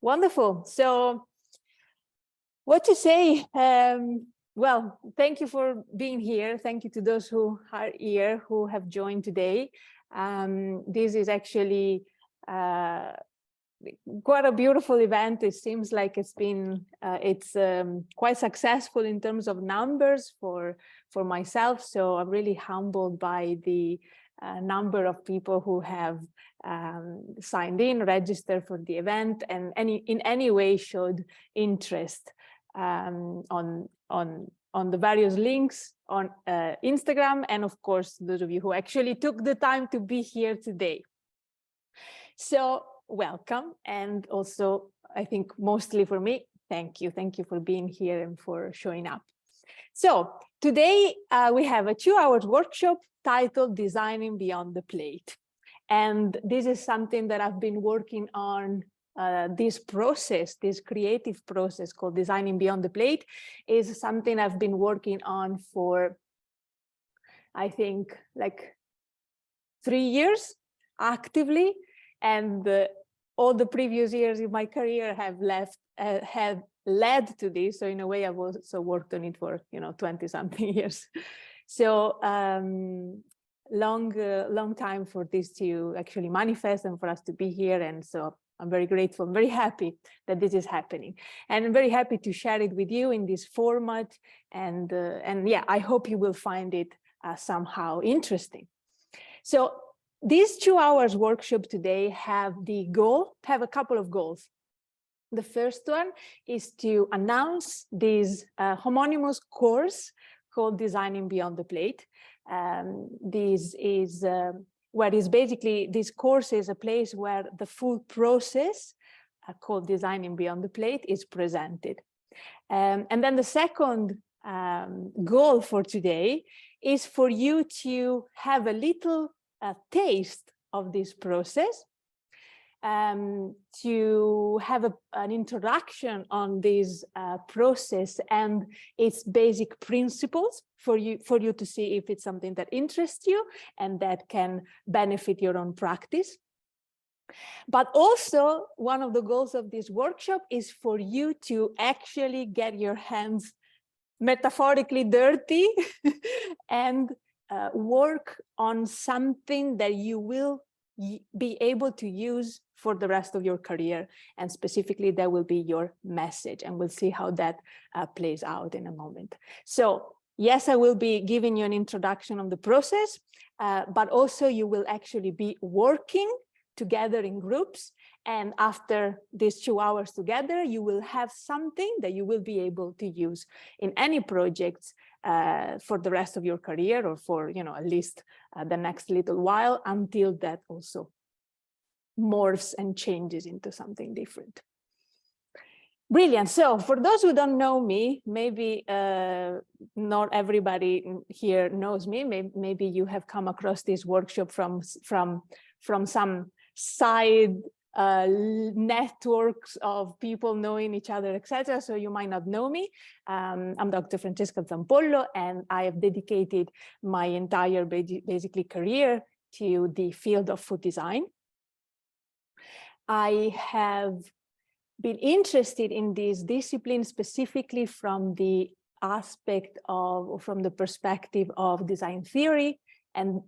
Wonderful. So what to say? Well, thank you for being here. Thank you to those who are here, who have joined today. This is actually quite a beautiful event. It seems like it's been quite successful in terms of numbers for myself. So I'm really humbled by the number of people who have signed in, registered for the event, and in any way showed interest on the various links on Instagram, and of course those of you who actually took the time to be here today. So welcome, and also I think mostly for me, thank you for being here and for showing up. So today we have a 2-hour workshop titled Designing Beyond the Plate, and this is something that I've been working on. This creative process called Designing Beyond the Plate is something I've been working on for, I think, like 3 years actively, and all the previous years in my career have led to this. So in a way, I've also worked on it for 20-something years. So long time for this to actually manifest and for us to be here. And so I'm very grateful. I'm very happy that this is happening, and I'm very happy to share it with you in this format. And yeah, I hope you will find it somehow interesting. So these 2 hours workshop today have a couple of goals. The first one is to announce this homonymous course called Designing Beyond the Plate. This is this course is a place where the full process called Designing Beyond the Plate is presented. And then the second goal for today is for you to have a little taste of this process, to have an introduction on this process and its basic principles for you to see if it's something that interests you and that can benefit your own practice. But also, one of the goals of this workshop is for you to actually get your hands metaphorically dirty and work on something that you will be able to use for the rest of your career, and specifically that will be your message, and we'll see how that plays out in a moment. So yes, I will be giving you an introduction on the process, but also you will actually be working together in groups, and after these 2 hours together, you will have something that you will be able to use in any projects for the rest of your career, or for at least the next little while, until that also morphs and changes into something different. Brilliant. So for those who don't know me, maybe not everybody here knows me. Maybe you have come across this workshop from some side networks of people knowing each other, etc. So you might not know me. I'm Dr. Francesca Zampollo, and I have dedicated my entire basically career to the field of food design. I have been interested in this discipline specifically from the perspective of design theory, and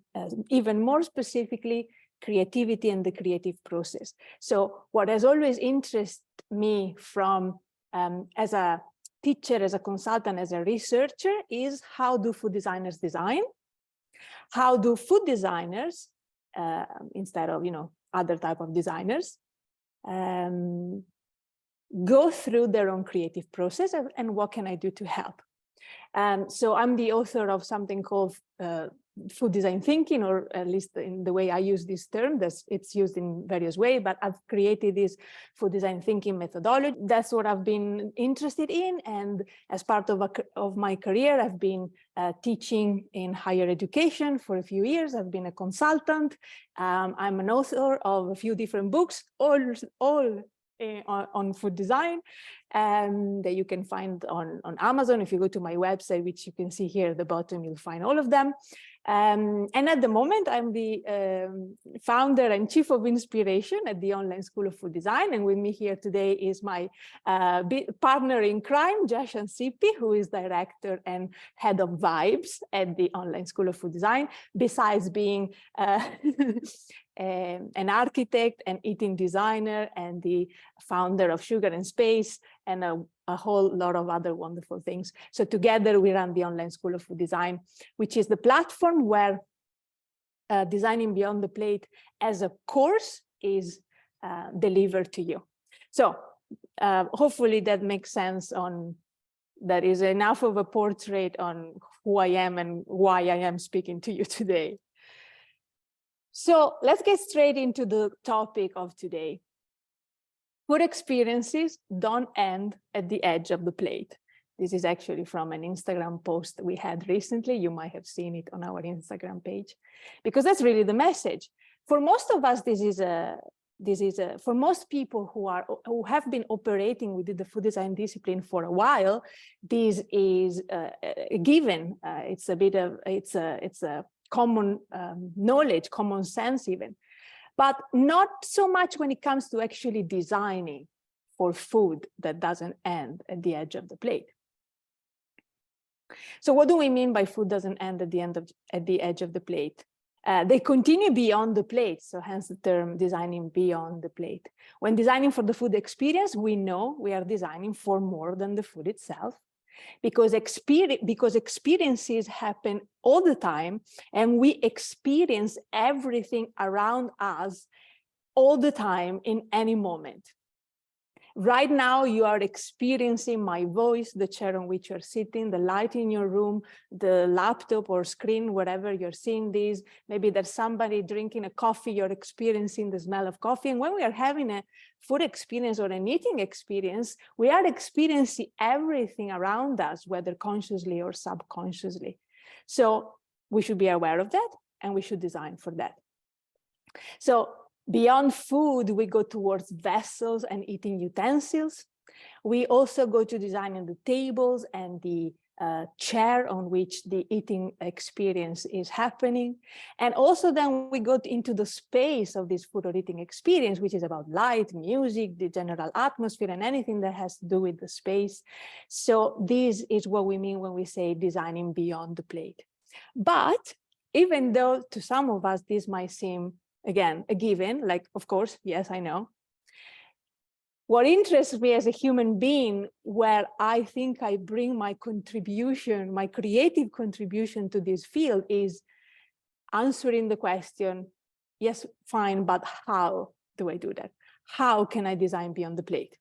even more specifically, creativity and the creative process. So what has always interested me from as a teacher, as a consultant, as a researcher, is how do food designers design? How do food designers, instead of other type of designers, go through their own creative process, and what can I do to help? So I'm the author of something called food design thinking, or at least in the way I use this term. It's used in various ways, but I've created this food design thinking methodology. That's what I've been interested in, and as part of my career, I've been teaching in higher education for a few years. I've been a consultant. I'm an author of a few different books, all on food design, that you can find on Amazon. If you go to my website, which you can see here at the bottom, you'll find all of them. And at the moment, I'm the founder and chief of inspiration at the Online School of Food Design. And with me here today is my partner in crime, Josh Ansipi, who is director and head of vibes at the Online School of Food Design, besides being an architect, an eating designer, and the founder of Sugar and Space, and a whole lot of other wonderful things. So together we run the Online School of Food Design, which is the platform where designing beyond the plate as a course is delivered to you. So hopefully that makes sense. That is enough of a portrait on who I am and why I am speaking to you today. So let's get straight into the topic of today. Food experiences don't end at the edge of the plate. This is actually from an Instagram post we had recently. You might have seen it on our Instagram page, because that's really the message. For most of us, for most people who have been operating within the food design discipline for a while, this is a given. It's a common knowledge, common sense even. But not so much when it comes to actually designing for food that doesn't end at the edge of the plate. So what do we mean by food doesn't end at the edge of the plate? They continue beyond the plate, so hence the term designing beyond the plate. When designing for the food experience, we know we are designing for more than the food itself, because experiences happen all the time, and we experience everything around us all the time in any moment. Right now, you are experiencing my voice, the chair on which you're sitting, the light in your room, the laptop or screen, wherever you're seeing this. Maybe there's somebody drinking a coffee, you're experiencing the smell of coffee. And when we are having a food experience or an eating experience, we are experiencing everything around us, whether consciously or subconsciously. So we should be aware of that, and we should design for that. So beyond food, we go towards vessels and eating utensils. We also go to designing the tables and the chair on which the eating experience is happening. And also then we go into the space of this food or eating experience, which is about light, music, the general atmosphere, and anything that has to do with the space. So this is what we mean when we say designing beyond the plate. But even though to some of us this might seem, again, a given, like, of course, yes, I know. What interests me as a human being, where I think I bring my contribution, my creative contribution to this field, is answering the question, yes, fine, but how do I do that? How can I design beyond the plate?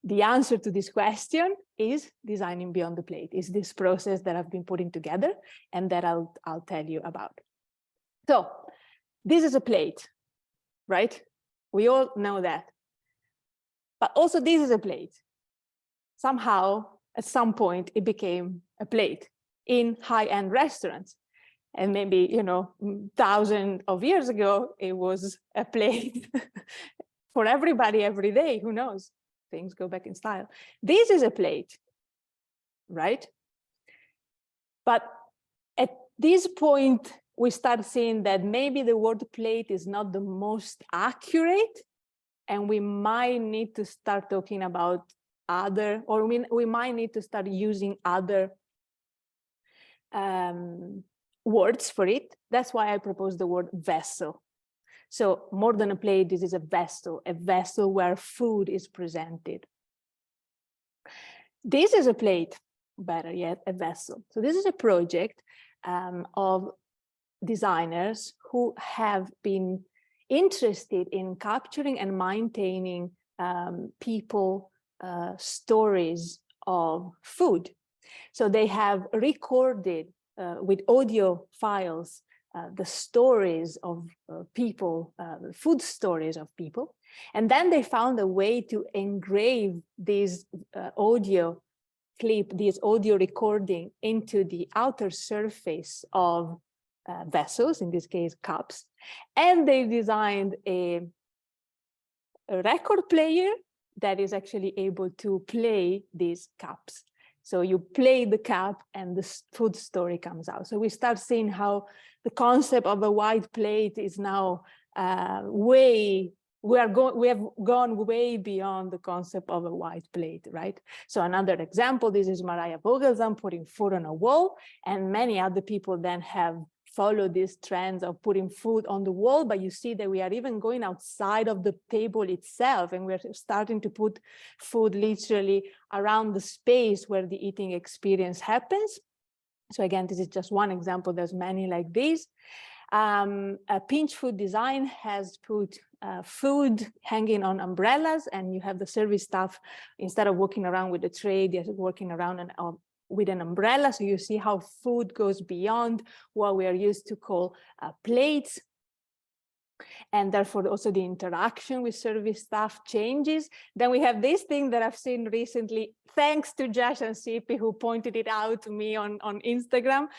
The answer to this question is designing beyond the plate, is this process that I've been putting together and that I'll tell you about. So, this is a plate, right? We all know that. But also this is a plate. Somehow, at some point, it became a plate in high-end restaurants. And maybe, thousands of years ago, it was a plate for everybody every day. Who knows? Things go back in style. This is a plate, right? But at this point, we start seeing that maybe the word plate is not the most accurate, and we might need to start talking about other, or we might need to start using other words for it. That's why I propose the word vessel. So more than a plate, this is a vessel where food is presented. This is a plate, better yet, a vessel. So this is a project of designers who have been interested in capturing and maintaining people stories of food. So they have recorded with audio files the stories of people, food stories of people, and then they found a way to engrave these audio clip, this audio recording, into the outer surface of vessels, in this case cups, and they designed a record player that is actually able to play these cups. So you play the cup and the food story comes out. So we start seeing how the concept of a white plate is now we have gone way beyond the concept of a white plate, right? So another example, this is Mariah Vogelsang putting food on a wall, and many other people then have followed these trends of putting food on the wall, but you see that we are even going outside of the table itself, and we're starting to put food literally around the space where the eating experience happens. So again, this is just one example, there's many like this. Pinch Food Design has put food hanging on umbrellas, and you have the service staff, instead of walking around with a tray, they're working around with an umbrella. So you see how food goes beyond what we are used to call plates. And therefore also the interaction with service staff changes. Then we have this thing that I've seen recently, thanks to Josh and Sipi, who pointed it out to me on Instagram.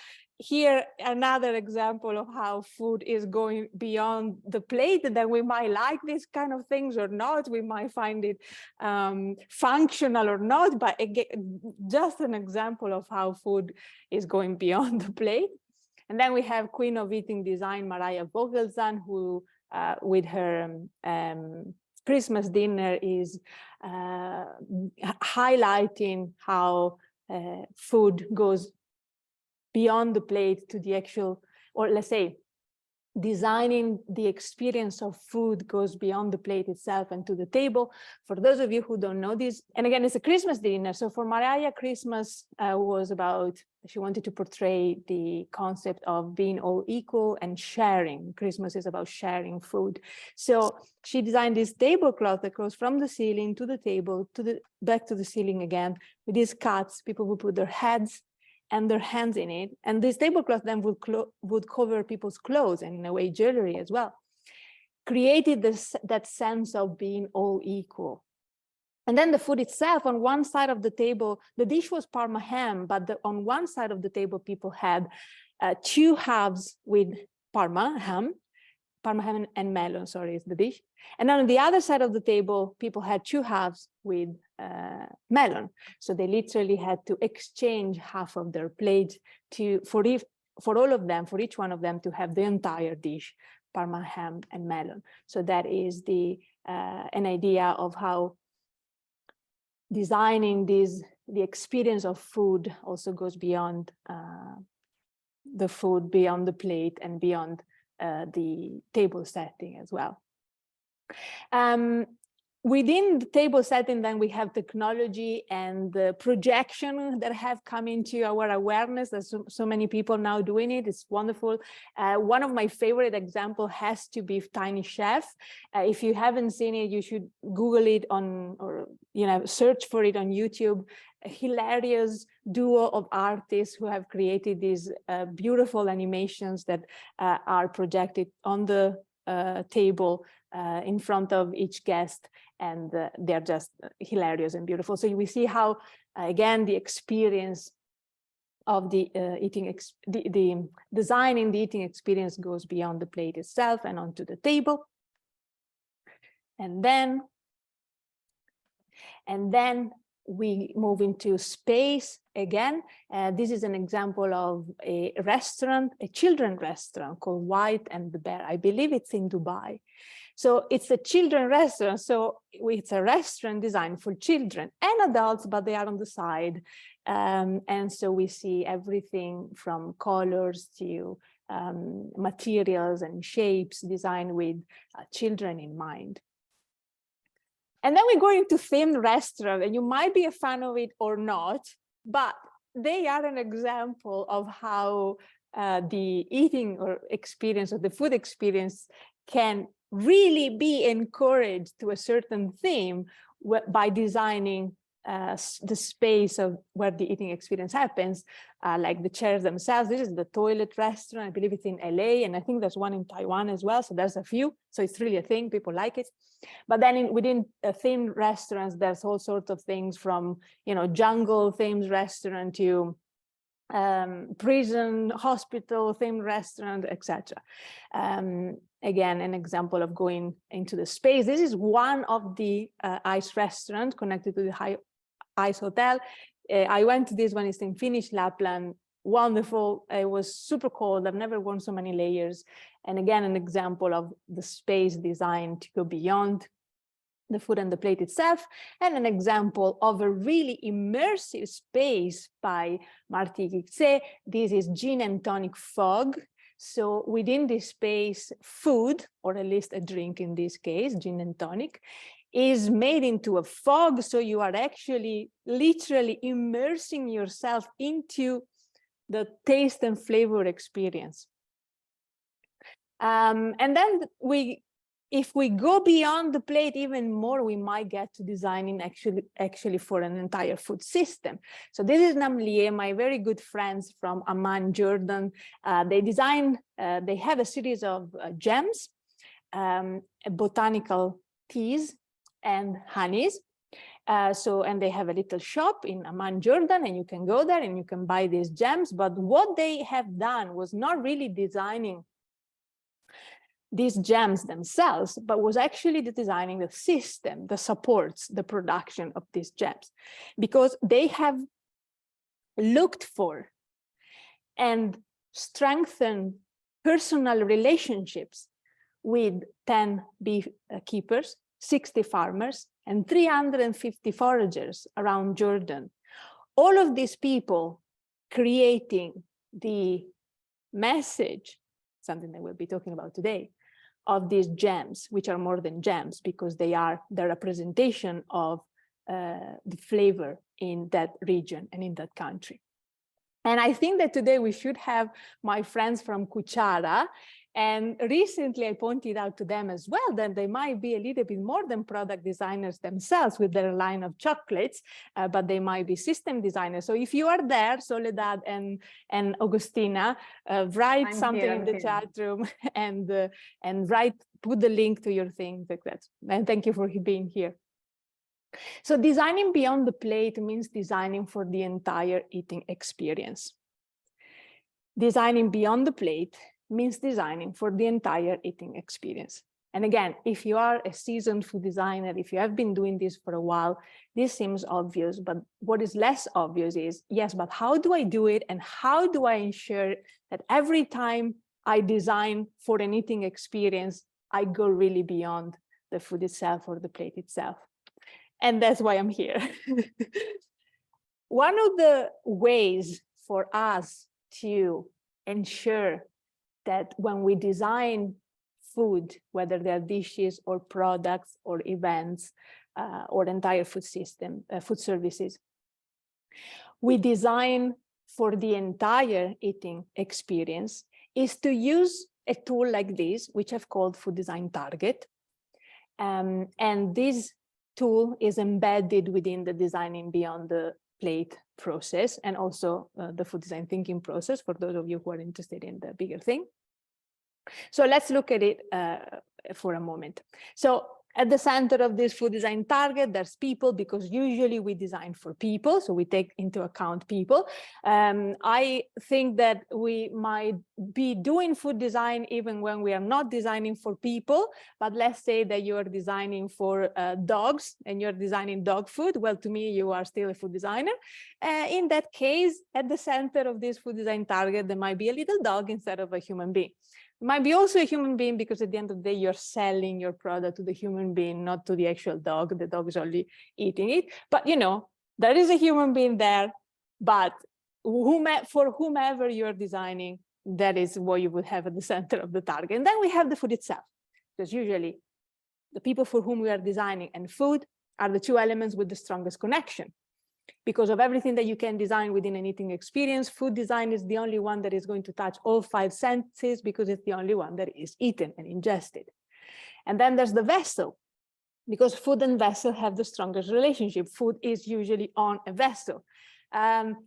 Here, another example of how food is going beyond the plate, that we might like these kind of things or not, we might find it functional or not, but again, just an example of how food is going beyond the plate. And then we have Queen of Eating Design, Mariah Vogelsang, who with her Christmas dinner is highlighting how food goes beyond the plate to the actual, or let's say, designing the experience of food goes beyond the plate itself and to the table. For those of you who don't know this, and again, it's a Christmas dinner. So for Mariah, Christmas was about, she wanted to portray the concept of being all equal and sharing. Christmas is about sharing food. So she designed this tablecloth that goes from the ceiling to the table, back to the ceiling again, with these cuts. People will put their heads and their hands in it. And this tablecloth then would cover people's clothes and in a way jewelry as well. Created that sense of being all equal. And then the food itself, on one side of the table, the dish was Parma ham, but on one side of the table, people had 2 halves with Parma ham and melon, sorry, is the dish. And then on the other side of the table, people had 2 halves with melon. So they literally had to exchange half of their plate for all of them, for each one of them to have the entire dish, Parma ham and melon. So that is an idea of how designing the experience of food also goes beyond the food, beyond the plate, and beyond the table setting as well. Within the table setting, then we have technology and the projection that have come into our awareness. There's so many people now doing it. It's wonderful. One of my favorite examples has to be Tiny Chef. If you haven't seen it, you should Google it or search for it on YouTube. A hilarious duo of artists who have created these beautiful animations that are projected on the table in front of each guest, and they're just hilarious and beautiful. So we see how, again, the experience of the designing the eating experience goes beyond the plate itself and onto the table. And then we move into space again. This is an example of a restaurant, a children's restaurant called White and the Bear. I believe it's in Dubai. So it's a children's restaurant. So it's a restaurant designed for children and adults, but they are on the side. And so we see everything from colors to materials and shapes designed with children in mind. And then we go into themed restaurant, and you might be a fan of it or not, but they are an example of how the eating or experience or the food experience can really be encouraged to a certain theme by designing the space of where the eating experience happens, like the chairs themselves. This is the toilet restaurant. I believe it's in LA, and I think there's one in Taiwan as well. So there's a few. So it's really a thing. People like it. But then within themed restaurants, there's all sorts of things from, jungle themed restaurant to prison, hospital themed restaurant, etc. Again, an example of going into the space. This is one of the ice restaurants connected to the Ice Hotel. I went to this one, it's in Finnish Lapland, wonderful. It was super cold. I've never worn so many layers. And again, an example of the space designed to go beyond the food and the plate itself, and an example of a really immersive space by Marty Gixé. This is gin and tonic fog. So within this space, food, or at least a drink in this case, gin and tonic, is made into a fog. So you are actually literally immersing yourself into the taste and flavor experience. And then if we go beyond the plate even more, we might get to designing actually for an entire food system. So this is Namlié, my very good friends from Amman, Jordan. They have a series of gems, botanical teas and honeys. And they have a little shop in Amman, Jordan, and you can go there and you can buy these gems. But what they have done was not really designing these gems themselves, but was actually designing the system that supports the production of these gems, because they have looked for and strengthened personal relationships with 10 beekeepers, 60 farmers, and 350 foragers around Jordan. All of these people creating the message, something that we'll be talking about today, of these gems, which are more than gems because they are the representation of the flavor in that region and in that country. And I think that today we should have my friends from Cuchara. And recently I pointed out to them as well that they might be a little bit more than product designers themselves with their line of chocolates, but they might be system designers. So if you are there, Soledad and Agustina, write something in the chat room and put the link to your thing like that. And thank you for being here. So designing beyond the plate means designing for the entire eating experience. Designing beyond the plate means designing for the entire eating experience. And again, if you are a seasoned food designer, if you have been doing this for a while, this seems obvious, but what is less obvious is, yes, but how do I do it? And how do I ensure that every time I design for an eating experience, I go really beyond the food itself or the plate itself? And that's why I'm here. One of the ways for us to ensure that when we design food, whether they're dishes or products or events or entire food system, food services, we design for the entire eating experience, is to use a tool like this, which I've called Food Design Target. And this tool is embedded within the Designing Beyond the Plate process, and also the food design thinking process for those of you who are interested in the bigger thing. So let's look at it for a moment. So at the center of this food design target, there's people, because usually we design for people, so we take into account people. I think that we might be doing food design even when we are not designing for people, but let's say that you are designing for dogs and you're designing dog food. Well, to me, you are still a food designer. In that case, at the center of this food design target, there might be a little dog instead of a human being. It might be also a human being, because at the end of the day, you're selling your product to the human being, not to the actual dog. The dog is only eating it. But, you know, there is a human being there, but for whomever you're designing, that is what you would have at the center of the target. And then we have the food itself, because usually the people for whom we are designing and food are the two elements with the strongest connection. Because of everything that you can design within an eating experience, food design is the only one that is going to touch all 5 senses, because it's the only one that is eaten and ingested. And then there's the vessel, because food and vessel have the strongest relationship. Food is usually on a vessel.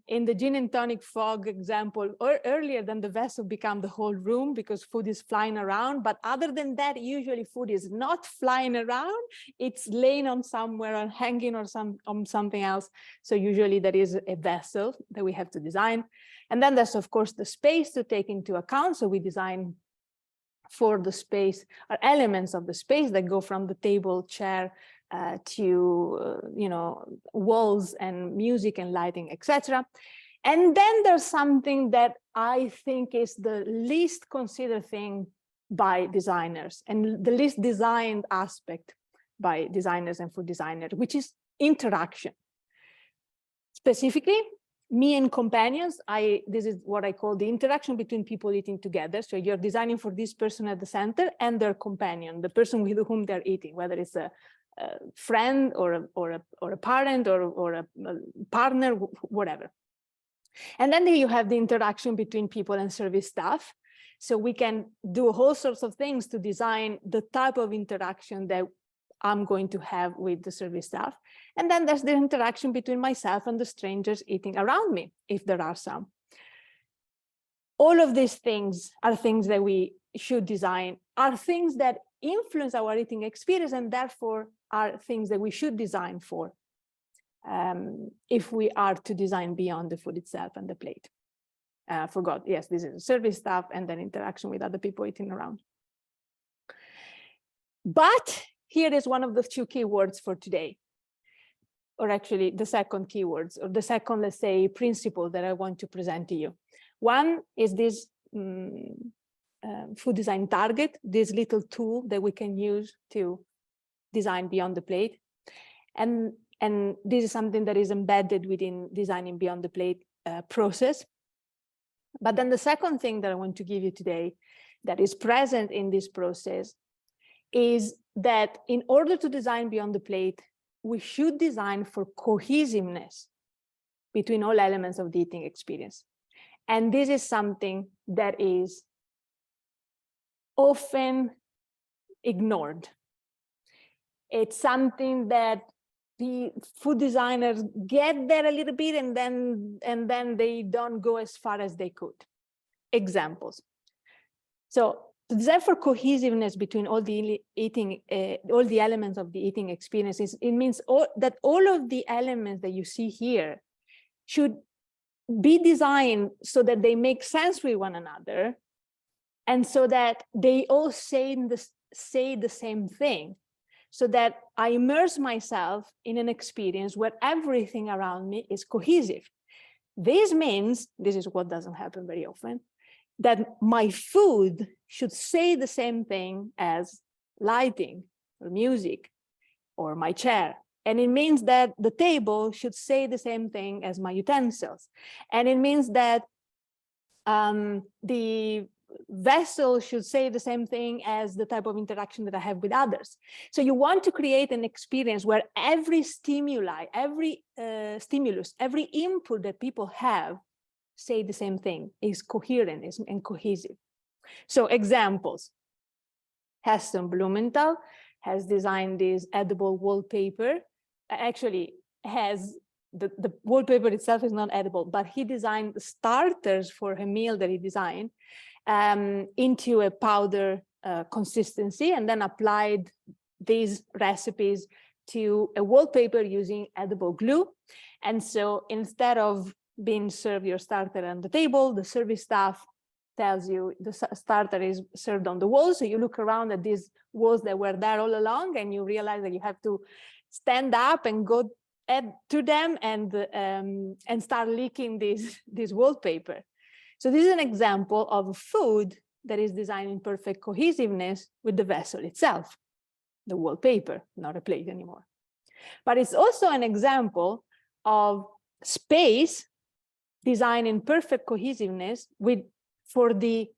In the gin and tonic fog example, or earlier, then the vessel become the whole room because food is flying around. But other than that, usually food is not flying around. It's laying on somewhere or hanging or on something else. So usually there is a vessel that we have to design. And then there's, of course, the space to take into account. So we design for the space, or elements of the space that go from the table, chair, you know, walls and music and lighting, etc. And then there's something that I think is the least considered thing by designers and the least designed aspect by designers and food designers, which is interaction. Specifically, me and companions, this is what I call the interaction between people eating together. So you're designing for this person at the center and their companion, the person with whom they're eating, whether it's a friend or a parent or a partner, whatever. And then you have the interaction between people and service staff. So we can do all sorts of things to design the type of interaction that I'm going to have with the service staff. And then there's the interaction between myself and the strangers eating around me, if there are some. All of these things are things that we should design, are things that influence our eating experience, and therefore are things that we should design for if we are to design beyond the food itself and the plate. Forgot, yes, this is service staff and then interaction with other people eating around. But here is one of the two keywords for today, or actually the second keywords, or the second, let's say, principle that I want to present to you. One is this food design target, this little tool that we can use to design beyond the plate. And this is something that is embedded within designing beyond the plate process. But then the second thing that I want to give you today that is present in this process is that in order to design beyond the plate, we should design for cohesiveness between all elements of the eating experience. And this is something that is often ignored. It's something that the food designers get there a little bit and then they don't go as far as they could. Examples. So to design for cohesiveness between all the all the elements of the eating experiences, it means that all of the elements that you see here should be designed so that they make sense with one another, and so that they all say the same thing, so that I immerse myself in an experience where everything around me is cohesive. This means, this is what doesn't happen very often, that my food should say the same thing as lighting or music or my chair. And it means that the table should say the same thing as my utensils. And it means that the vessel should say the same thing as the type of interaction that I have with others. So you want to create an experience where every stimuli, every stimulus, every input that people have say the same thing, is coherent and cohesive. So examples. Heston Blumenthal has designed this edible wallpaper. Actually, has the wallpaper itself is not edible, but he designed starters for a meal that he designed into a powder consistency, and then applied these recipes to a wallpaper using edible glue. And so instead of being served your starter on the table, the service staff tells you the starter is served on the wall. So you look around at these walls that were there all along, and you realize that you have to stand up and go to them and start licking this wallpaper. So this is an example of food that is designed in perfect cohesiveness with the vessel itself, the wallpaper, not a plate anymore. But it's also an example of space designed in perfect cohesiveness for the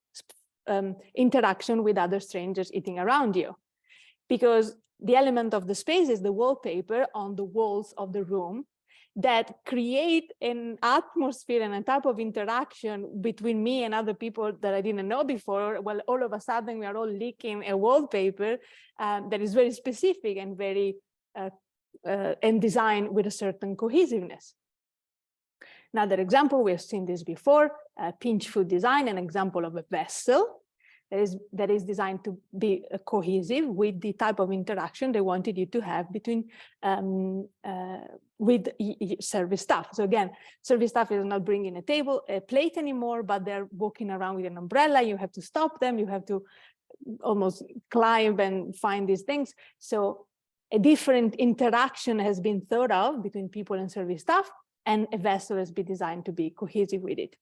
interaction with other strangers eating around you. Because the element of the space is the wallpaper on the walls of the room that create an atmosphere and a type of interaction between me and other people that I didn't know before. Well, all of a sudden we are all licking a wallpaper that is very specific and very and designed with a certain cohesiveness. Another example, we have seen this before, pinch food design, an example of a vessel that is designed to be cohesive with the type of interaction they wanted you to have between with service staff. So again, service staff is not bringing a plate anymore, but they're walking around with an umbrella. You have to stop them. You have to almost climb and find these things. So a different interaction has been thought of between people and service staff, and a vessel has been designed to be cohesive with it.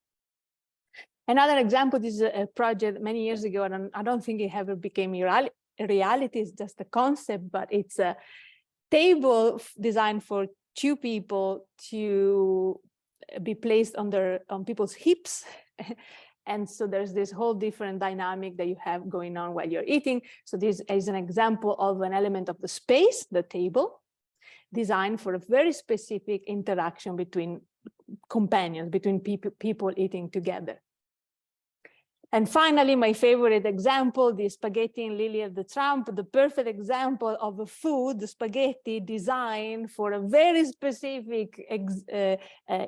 Another example, this is a project many years ago, and I don't think it ever became a reality, it's just a concept, but it's a table designed for two people to be placed on people's hips. And so there's this whole different dynamic that you have going on while you're eating. So this is an example of an element of the space, the table, designed for a very specific interaction between companions, between people eating together. And finally, my favorite example, the spaghetti and Lily of the Tramp, the perfect example of a food, the spaghetti designed for a very specific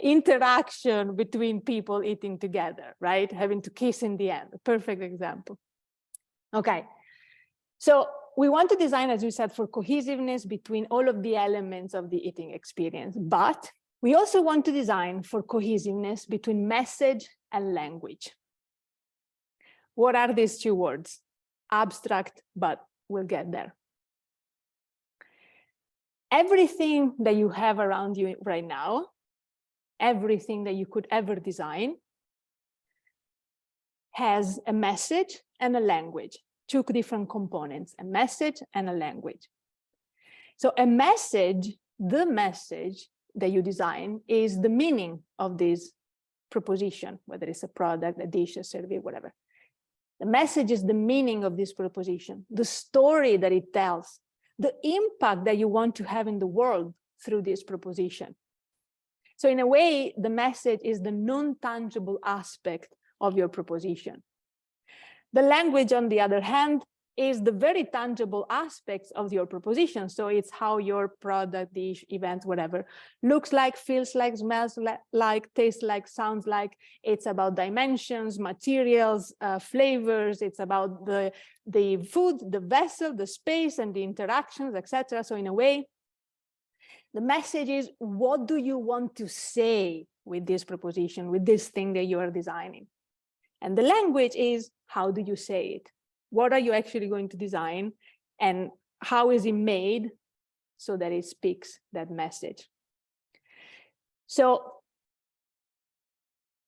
interaction between people eating together, right? Having to kiss in the end, a perfect example. Okay, so we want to design, as we said, for cohesiveness between all of the elements of the eating experience, but we also want to design for cohesiveness between message and language. What are these two words? Abstract, but we'll get there. Everything that you have around you right now, everything that you could ever design, has a message and a language, two different components, a message and a language. So a message, the message that you design is the meaning of this proposition, whether it's a product, a dish, a survey, whatever. The message is the meaning of this proposition, the story that it tells, the impact that you want to have in the world through this proposition. So in a way, the message is the non-tangible aspect of your proposition. The language, on the other hand, is the very tangible aspects of your proposition. So it's how your product, dish, event, whatever, looks like, feels like, smells like, tastes like, sounds like. It's about dimensions, materials, flavors. It's about the food, the vessel, the space, and the interactions, etc. So in a way, the message is, what do you want to say with this proposition, with this thing that you are designing? And the language is, how do you say it? What are you actually going to design, and how is it made so that it speaks that message? So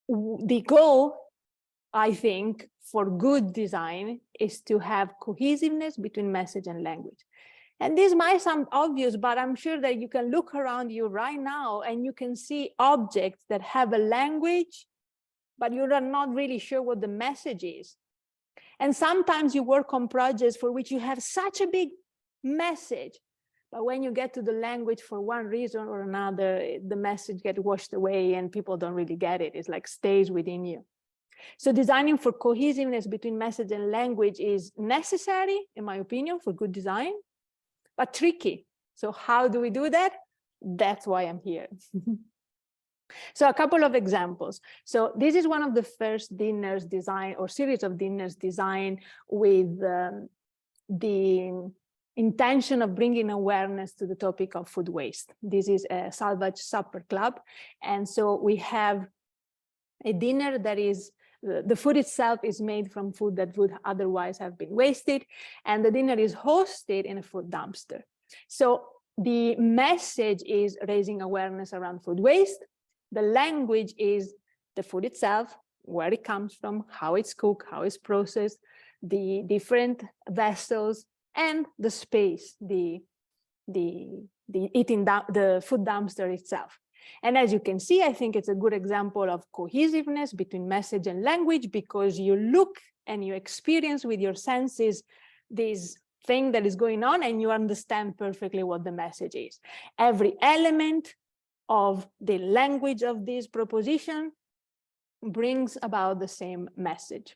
the goal, I think, for good design is to have cohesiveness between message and language. And this might sound obvious, but I'm sure that you can look around you right now and you can see objects that have a language, but you're not really sure what the message is. And sometimes you work on projects for which you have such a big message, but when you get to the language, for one reason or another, the message gets washed away and people don't really get it. It's like stays within you. So designing for cohesiveness between message and language is necessary, in my opinion, for good design, but tricky. So how do we do that? That's why I'm here. So a couple of examples. So this is one of the first dinners design, or series of dinners designed with the intention of bringing awareness to the topic of food waste. This is a Salvage Supper Club. And so we have a dinner that is, the food itself is made from food that would otherwise have been wasted. And the dinner is hosted in a food dumpster. So the message is raising awareness around food waste. The language is the food itself, where it comes from, how it's cooked, how it's processed, the different vessels, and the space, the food dumpster itself. And as you can see, I think it's a good example of cohesiveness between message and language, because you look and you experience with your senses this thing that is going on, and you understand perfectly what the message is. Every element of the language of this proposition brings about the same message.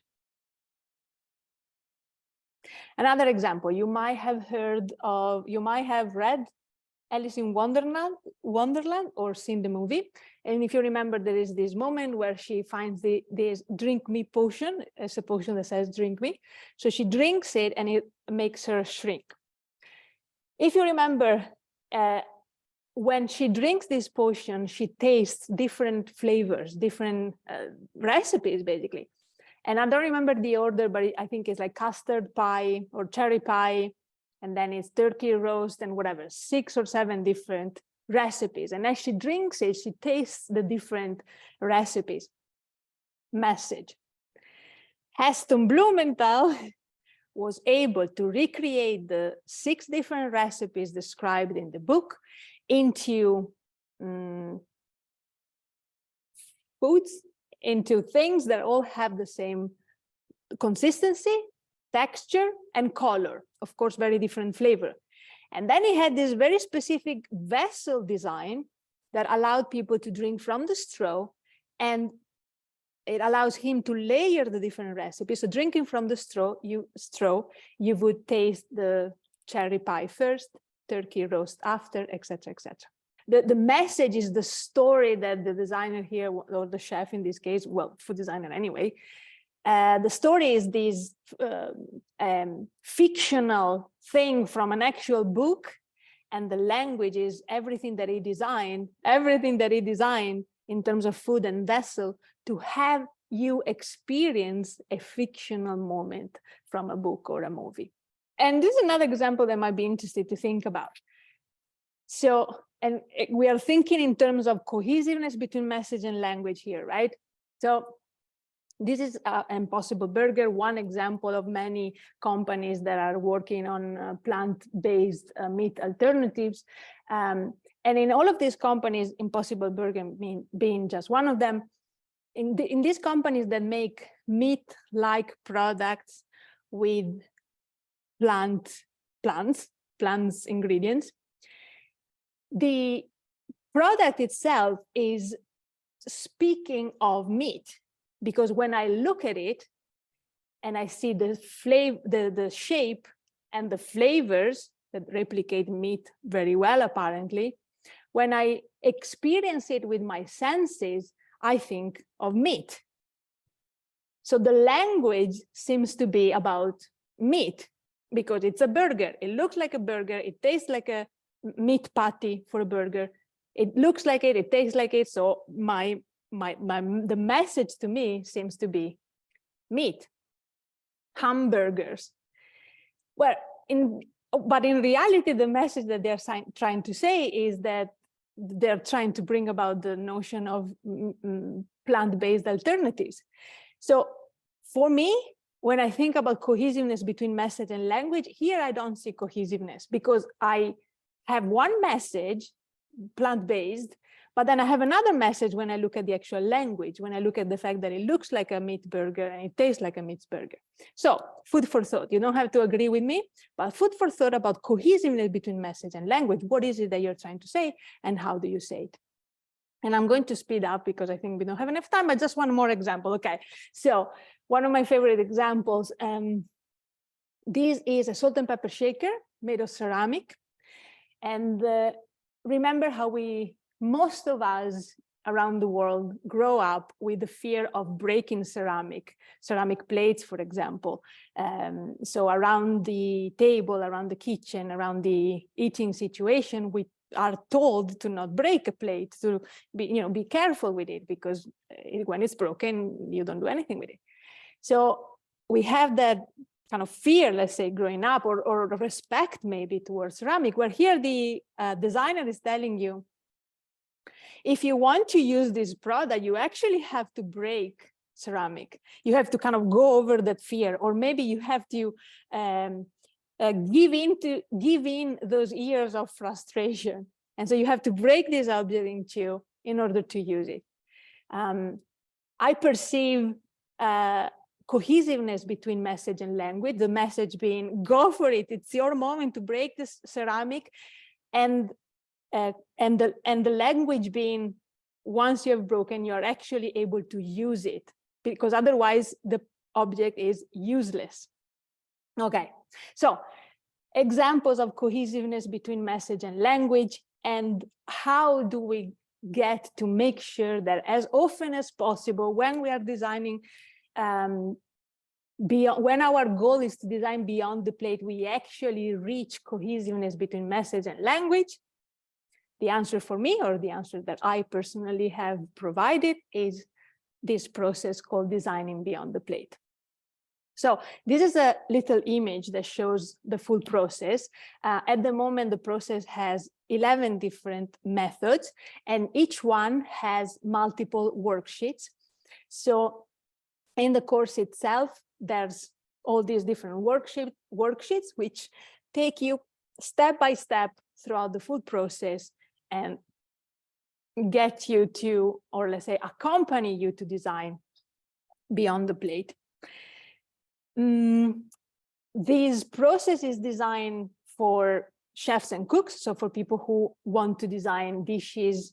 Another example, you might have heard of, you might have read Alice in Wonderland or seen the movie. And if you remember, there is this moment where she finds this drink me potion. It's a potion that says drink me. So she drinks it and it makes her shrink. If you remember, when she drinks this potion, she tastes different flavors, different recipes, basically. And I don't remember the order, but I think it's like custard pie or cherry pie, and then it's turkey roast and whatever, 6 or 7 different recipes. And as she drinks it, she tastes the different recipes. Message. Heston Blumenthal was able to recreate the 6 different recipes described in the book into foods, into things that all have the same consistency, texture, and color. Of course, very different flavor. And then he had this very specific vessel design that allowed people to drink from the straw, and it allows him to layer the different recipes. So drinking from the straw, you would taste the cherry pie first, turkey roast after, etc., etc. The message is the story that the designer here, or the chef in this case, well, food designer anyway, the story is this fictional thing from an actual book, and the language is everything that he designed in terms of food and vessel to have you experience a fictional moment from a book or a movie. And this is another example that might be interesting to think about. So, and we are thinking in terms of cohesiveness between message and language here, right? So this is Impossible Burger, one example of many companies that are working on plant-based meat alternatives. And in all of these companies, Impossible Burger being just one of them, in these companies that make meat-like products with plants ingredients, the product itself is speaking of meat. Because when I look at it and I see the shape and the flavors that replicate meat very well, apparently, when I experience it with my senses, I think of meat. So the language seems to be about meat because it's a burger. It looks like a burger. It tastes like a meat patty for a burger. It looks like it. It tastes like it. So the message to me seems to be meat, hamburgers. Well, but in reality, the message that they're trying to say is that they're trying to bring about the notion of plant-based alternatives. So for me, when I think about cohesiveness between message and language, here I don't see cohesiveness because I have one message, plant-based, but then I have another message when I look at the actual language, when I look at the fact that it looks like a meat burger and it tastes like a meat burger. So food for thought. You don't have to agree with me, but food for thought about cohesiveness between message and language. What is it that you're trying to say and how do you say it? And I'm going to speed up because I think we don't have enough time, but just one more example. Okay, so one of my favorite examples, this is a salt and pepper shaker made of ceramic. And remember how most of us around the world grow up with the fear of breaking ceramic plates, for example. So around the table, around the kitchen, around the eating situation, we are told to not break a plate, to be careful with it, because when it's broken, you don't do anything with it. So we have that kind of fear, let's say, growing up, or respect maybe towards ceramic, where here the designer is telling you, if you want to use this product, you actually have to break ceramic. You have to kind of go over that fear, or maybe you have to give in those years of frustration. And so you have to break this object in two in order to use it. I perceive cohesiveness between message and language, the message being, go for it. It's your moment to break this ceramic. And the language being, once you have broken, you're actually able to use it, because otherwise the object is useless. Okay, so examples of cohesiveness between message and language, and how do we get to make sure that as often as possible, when we are designing when our goal is to design beyond the plate, we actually reach cohesiveness between message and language. The answer for me, or the answer that I personally have provided, is this process called designing beyond the plate. So this is a little image that shows the full process. At the moment, the process has 11 different methods, and each one has multiple worksheets. So in the course itself, there's all these different worksheets, which take you step by step throughout the full process and get you to, or let's say, accompany you to design beyond the plate. This process is designed for chefs and cooks, so for people who want to design dishes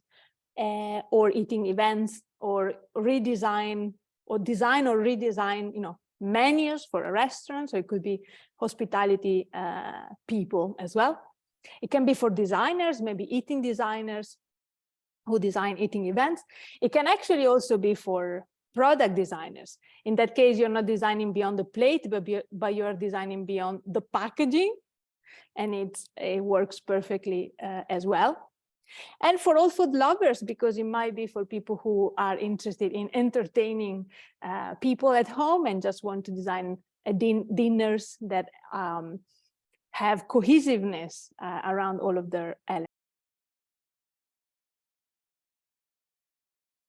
or eating events, or redesign or design or redesign, menus for a restaurant. So it could be hospitality people as well. It can be for designers, maybe eating designers who design eating events. It can actually also be for product designers. In that case, you're not designing beyond the plate, but you're designing beyond the packaging, and it works perfectly as well. And for all food lovers, because it might be for people who are interested in entertaining people at home and just want to design dinners that have cohesiveness around all of their elements.